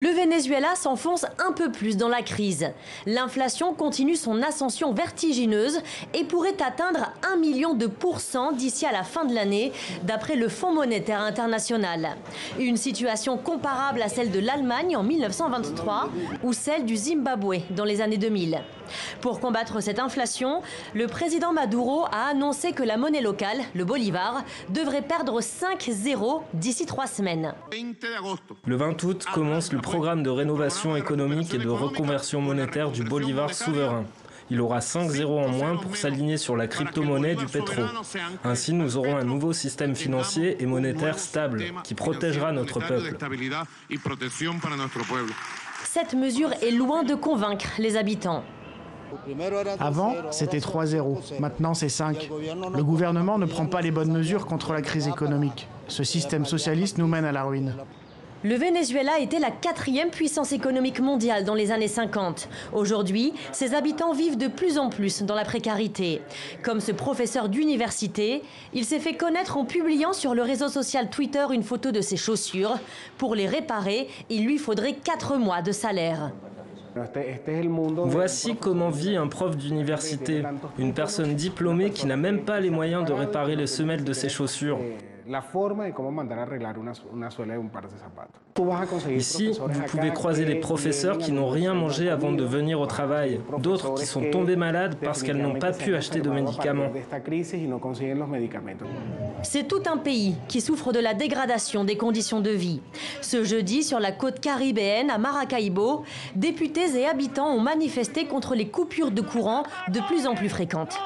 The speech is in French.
Le Venezuela s'enfonce un peu plus dans la crise. L'inflation continue son ascension vertigineuse et pourrait atteindre 1 million de % d'ici à la fin de l'année, d'après le Fonds monétaire international. Une situation comparable à celle de l'Allemagne en 1923 ou celle du Zimbabwe dans les années 2000. Pour combattre cette inflation, le président Maduro a annoncé que la monnaie locale, le bolivar, devrait perdre 5-0 d'ici 3 semaines. Le 20 août commence le programme de rénovation économique et de reconversion monétaire du bolivar souverain. Il aura 5-0 en moins pour s'aligner sur la crypto-monnaie du pétro. Ainsi, nous aurons un nouveau système financier et monétaire stable qui protégera notre peuple. Cette mesure est loin de convaincre les habitants. Avant, c'était 3-0. Maintenant, c'est 5. Le gouvernement ne prend pas les bonnes mesures contre la crise économique. Ce système socialiste nous mène à la ruine. Le Venezuela était la 4e puissance économique mondiale dans les années 50. Aujourd'hui, ses habitants vivent de plus en plus dans la précarité. Comme ce professeur d'université, il s'est fait connaître en publiant sur le réseau social Twitter une photo de ses chaussures. Pour les réparer, il lui faudrait 4 mois de salaire. Voici comment vit un prof d'université, une personne diplômée qui n'a même pas les moyens de réparer les semelles de ses chaussures. Ici, vous pouvez croiser des professeurs qui n'ont rien mangé avant de venir au travail, d'autres qui sont tombés malades parce qu'elles n'ont pas pu acheter de médicaments. C'est tout un pays qui souffre de la dégradation des conditions de vie. Ce jeudi, sur la côte caribéenne, à Maracaibo, députés et habitants ont manifesté contre les coupures de courant de plus en plus fréquentes.